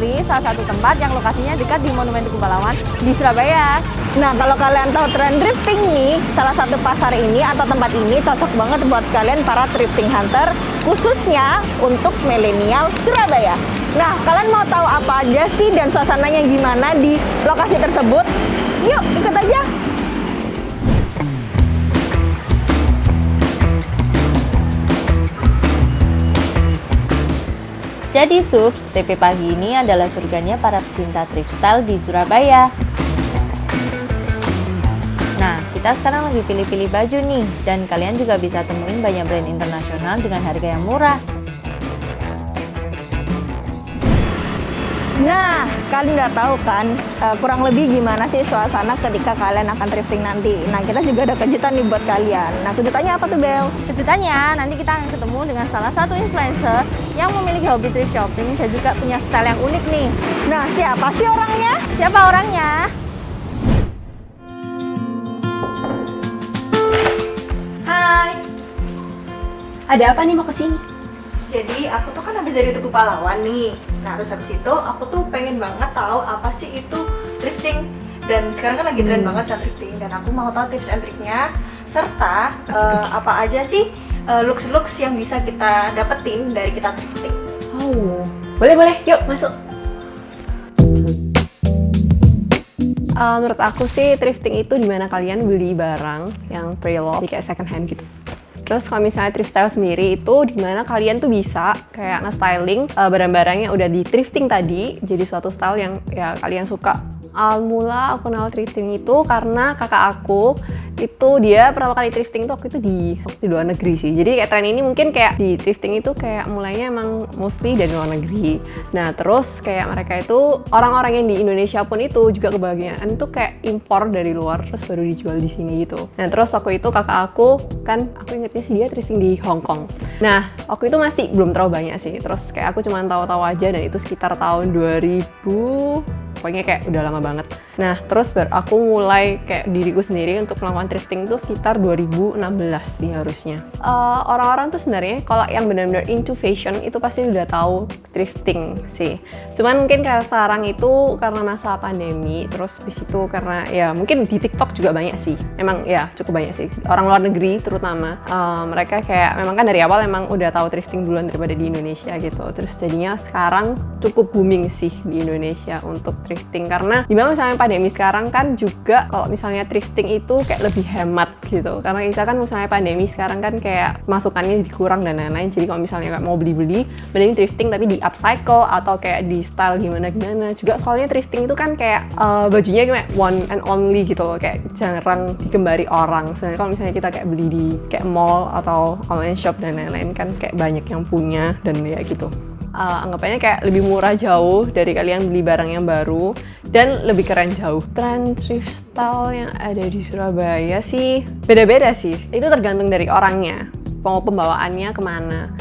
Factory, salah satu tempat yang lokasinya dekat di Monumen Tugu Pahlawan di Surabaya. Nah, kalau kalian tahu tren thrifting nih, salah satu pasar ini atau tempat ini cocok banget buat kalian para thrifting hunter, khususnya untuk milenial Surabaya. Nah, kalian mau tahu apa aja sih dan suasananya gimana di lokasi tersebut? Yuk, ikut aja! Jadi Subs, TP pagi ini adalah surganya para pecinta thrift style di Surabaya. Nah, kita sekarang lagi pilih-pilih baju nih, dan kalian juga bisa temuin banyak brand internasional dengan harga yang murah. Nah, kalian udah tahu kan kurang lebih gimana sih suasana ketika kalian akan thrifting nanti. Nah, kita juga ada kejutan nih buat kalian. Nah, kejutannya apa tuh, Bel? Kejutannya, nanti kita akan ketemu dengan salah satu influencer yang memiliki hobi thrift shopping dan juga punya style yang unik nih. Nah, siapa sih orangnya? Siapa orangnya? Hai. Ada apa nih mau kesini? Jadi aku tuh kan habis dari Tugu Pahlawan nih. Nah, terus habis itu aku tuh pengen banget tahu apa sih itu thrifting. Dan sekarang kan lagi tren banget sama thrifting. Dan aku mau tahu tips and triknya serta apa aja sih looks-looks yang bisa kita dapetin dari kita thrifting. Oh, boleh, yuk masuk. Menurut aku sih thrifting itu dimana kalian beli barang yang pre-loved, kayak second hand gitu. Terus kalau misalnya thrift style sendiri itu dimana kalian tuh bisa kayak nge-styling barang-barang yang udah di thrifting tadi jadi suatu style yang ya kalian suka. Mula aku kenal thrifting itu karena kakak aku itu dia pertama kali thrifting tuh waktu itu di luar negeri sih. Jadi kayak tren ini mungkin kayak di thrifting itu kayak mulainya emang mostly dari luar negeri. Nah terus kayak mereka itu orang-orang yang di Indonesia pun itu juga kebagian tuh kayak impor dari luar terus baru dijual di sini gitu. Nah terus waktu itu kakak aku kan aku ingetnya sih dia thrifting di Hong Kong. Nah waktu itu masih belum terlalu banyak sih. Terus kayak aku cuma tahu-tahu aja dan itu sekitar tahun 2000. Pokoknya kayak udah lama banget. Nah, terus aku mulai kayak diriku sendiri untuk melakukan thrifting tuh sekitar 2016 sih harusnya. Orang-orang tuh sebenarnya kalau yang benar-benar into fashion itu pasti udah tahu thrifting sih. Cuman mungkin kayak sekarang itu karena masa pandemi, terus habis itu karena ya mungkin di TikTok juga banyak sih. Emang ya cukup banyak sih. Orang luar negeri terutama mereka kayak memang kan dari awal emang udah tahu thrifting duluan daripada di Indonesia gitu. Terus jadinya sekarang cukup booming sih di Indonesia untuk thrifting karena dimana misalnya pandemi sekarang kan juga kalau misalnya thrifting itu kayak lebih hemat gitu karena kita kan misalnya pandemi sekarang kan kayak masukannya dikurang dan lain-lain jadi kalau misalnya kayak mau beli-beli mending thrifting tapi di upcycle atau kayak di style gimana-gimana juga soalnya thrifting itu kan kayak bajunya kayak one and only gitu loh kayak jarang digembari orang sedangkan kalau misalnya kita kayak beli di kayak mall atau online shop dan lain-lain kan kayak banyak yang punya dan ya gitu. Anggapannya kayak lebih murah jauh dari kalian beli barang yang baru dan lebih keren jauh. Tren thrift style yang ada di Surabaya sih beda-beda sih. Itu tergantung dari orangnya. Mau pembawaannya kemana.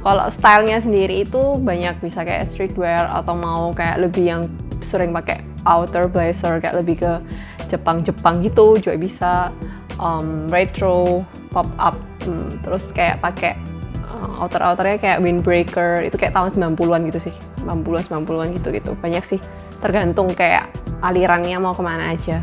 Kalau stylenya sendiri itu banyak bisa kayak streetwear atau mau kayak lebih yang sering pakai outer blazer kayak lebih ke Jepang-Jepang gitu juga bisa. Retro, pop up, terus kayak pakai outer-outernya kayak windbreaker itu kayak tahun 90-an gitu sih 90-an gitu banyak sih tergantung kayak alirannya mau kemana aja.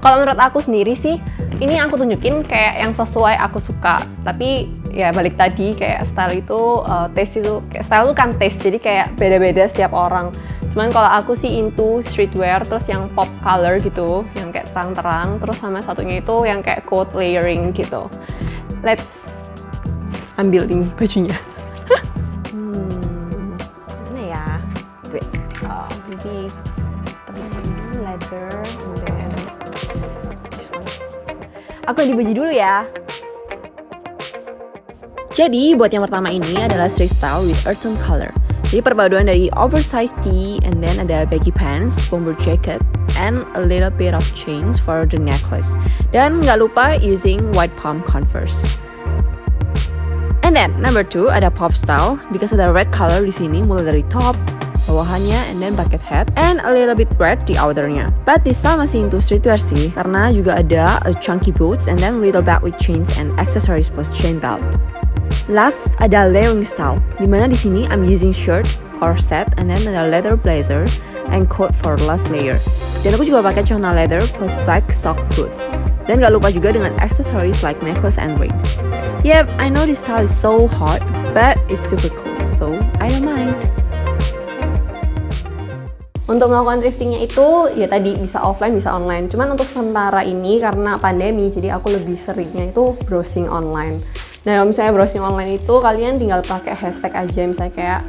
Kalau menurut aku sendiri sih ini yang aku tunjukin kayak yang sesuai aku suka tapi ya balik tadi kayak style itu taste itu kayak style itu kan taste jadi kayak beda-beda setiap orang. Cuman kalau aku sih into streetwear terus yang pop color gitu yang kayak terang-terang terus sama satunya itu yang kayak coat layering gitu. Let's ambil ini bajunya. Mana ya? Wait, maybe leather and then this one. Aku di baju dulu ya. Jadi buat yang pertama ini adalah street style with earth tone color. Jadi perpaduan dari oversized tee and then ada baggy pants, bomber jacket, and a little bit of chains for the necklace. Dan nggak lupa using white palm converse. And then number 2 ada pop style because ada red color di sini mulai dari top, bawahannya, and then bucket hat, and a little bit red di outernya. But this style masih into streetwear sih karena juga ada a chunky boots and then little bag with chains and accessories plus chain belt. Last ada layering style dimana di sini I'm using shirt, corset, and then a leather blazer, and coat for last layer. Dan aku juga pakai celana leather plus black sock boots. Dan gak lupa juga dengan accessories like necklace and rings. Yep, I know this style is so hot, but it's super cool, so I don't mind. Untuk melakukan thriftingnya itu, ya tadi bisa offline, bisa online. Cuman untuk sementara ini karena pandemi, jadi aku lebih seringnya itu browsing online. Nah, kalau misalnya browsing online itu, kalian tinggal pakai hashtag aja, misalnya kayak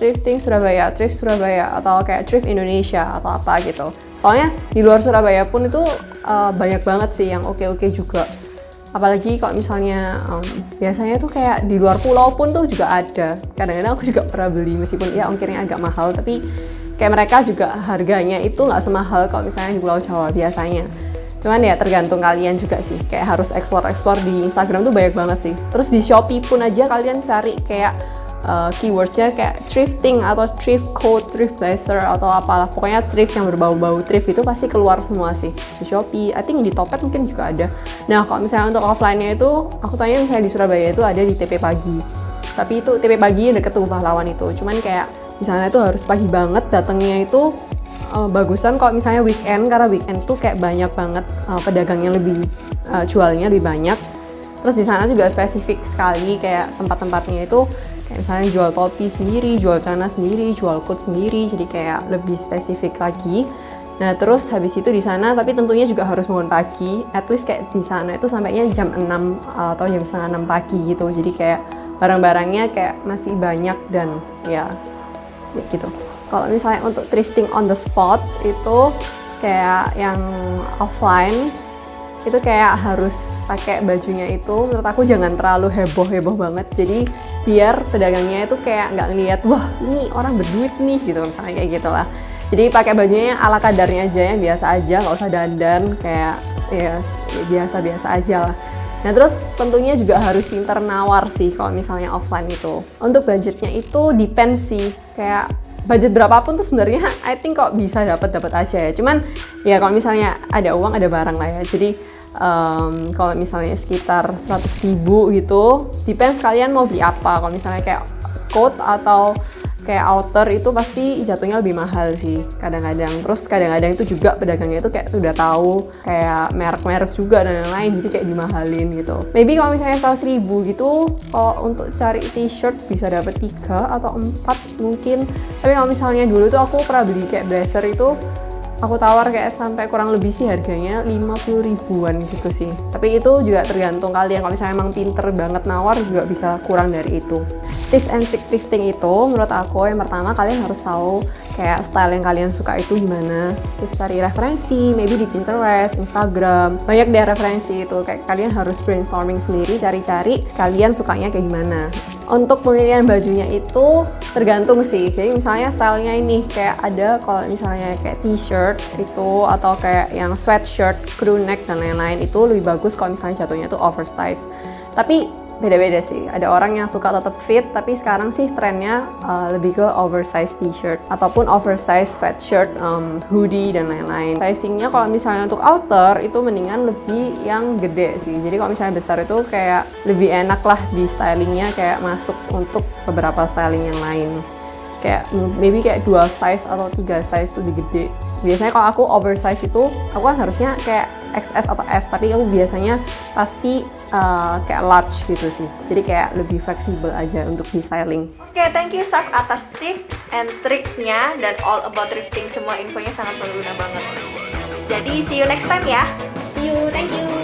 thrifting Surabaya, thrift Surabaya, atau kayak thrift Indonesia, atau apa gitu. Soalnya di luar Surabaya pun itu banyak banget sih yang oke-oke juga. Apalagi kalau misalnya biasanya tuh kayak di luar pulau pun tuh juga ada. Kadang-kadang aku juga pernah beli meskipun ya ongkirnya agak mahal, tapi kayak mereka juga harganya itu nggak semahal kalau misalnya di Pulau Jawa biasanya. Cuman ya tergantung kalian juga sih, kayak harus explore di Instagram tuh banyak banget sih. Terus di Shopee pun aja kalian cari kayak keywordsnya kayak thrifting atau thrift coat, thrift blazer atau apalah, pokoknya thrift yang berbau-bau thrift itu pasti keluar semua sih di Shopee. I think di Topet mungkin juga ada. Nah, kalau misalnya untuk offline-nya itu aku tanya misalnya di Surabaya itu ada di TP Pagi, tapi itu TP Pagi deket Tugu Pahlawan itu, cuman kayak misalnya itu harus pagi banget datangnya itu. Bagusan kalau misalnya weekend, karena weekend tuh kayak banyak banget pedagang yang lebih jualnya lebih banyak. Terus di sana juga spesifik sekali kayak tempat-tempatnya itu kayak misalnya jual topi sendiri, jual celana sendiri, jual coat sendiri, jadi kayak lebih spesifik lagi. Nah, terus habis itu di sana, tapi tentunya juga harus bangun pagi, at least kayak di sana itu sampainya jam 6 atau jam setengah 6 pagi gitu. Jadi kayak barang-barangnya kayak masih banyak dan ya gitu. Kalau misalnya untuk thrifting on the spot itu kayak yang offline, itu kayak harus pakai bajunya itu menurut aku jangan terlalu heboh-heboh banget, jadi biar pedagangnya itu kayak nggak ngeliat wah ini orang berduit nih gitu, misalnya kayak gitulah. Jadi pakai bajunya yang ala kadarnya aja, yang biasa aja, nggak usah dandan, kayak ya biasa-biasa aja lah. Nah, terus tentunya juga harus pintar nawar sih kalau misalnya offline itu. Untuk budgetnya itu depends sih, kayak budget berapapun tuh sebenarnya I think kok bisa dapat aja ya. Cuman ya kalau misalnya ada uang ada barang lah ya. Jadi kalau misalnya sekitar 100.000 gitu, depends kalian mau beli apa. Kalau misalnya kayak coat atau kayak outer itu pasti jatuhnya lebih mahal sih kadang-kadang. Terus kadang-kadang itu juga pedagangnya itu kayak udah tahu kayak merek-merek juga dan lain-lain, jadi kayak dimahalin gitu. Maybe kalau misalnya 100.000 gitu, kalau untuk cari t-shirt bisa dapet 3 atau 4 mungkin. Tapi kalau misalnya dulu tuh aku pernah beli kayak blazer itu, aku tawar kayak sampai kurang lebih sih harganya 50 ribuan gitu sih. Tapi itu juga tergantung kalian, kalau misalnya emang pinter banget nawar juga bisa kurang dari itu. Tips and trick thrifting itu menurut aku yang pertama kalian harus tahu kayak style yang kalian suka itu gimana. Terus cari referensi, maybe di Pinterest, Instagram, banyak deh referensi itu. Kayak kalian harus brainstorming sendiri, cari-cari kalian sukanya kayak gimana. Untuk pemilihan bajunya itu tergantung sih. Jadi misalnya stylenya ini kayak ada kalau misalnya kayak t-shirt itu atau kayak yang sweatshirt, crew neck dan lain-lain itu lebih bagus kalau misalnya jatuhnya itu oversize. Tapi beda-beda sih. Ada orang yang suka tetap fit, tapi sekarang sih trennya lebih ke oversize t-shirt ataupun oversize sweatshirt, hoodie dan lain-lain. Sizingnya kalau misalnya untuk outer itu mendingan lebih yang gede sih. Jadi kalau misalnya besar itu kayak lebih enak lah di stylingnya, kayak masuk untuk beberapa styling yang lain. Kayak maybe kayak 2 size atau 3 size lebih gede. Biasanya kalau aku oversize itu, aku kan harusnya kayak XS atau S, tapi aku biasanya pasti kayak large gitu sih. Jadi kayak lebih fleksibel aja untuk di styling. Oke, thank you Saf atas tips and triknya dan all about thrifting, semua infonya sangat berguna banget. Jadi see you next time ya. See you, thank you.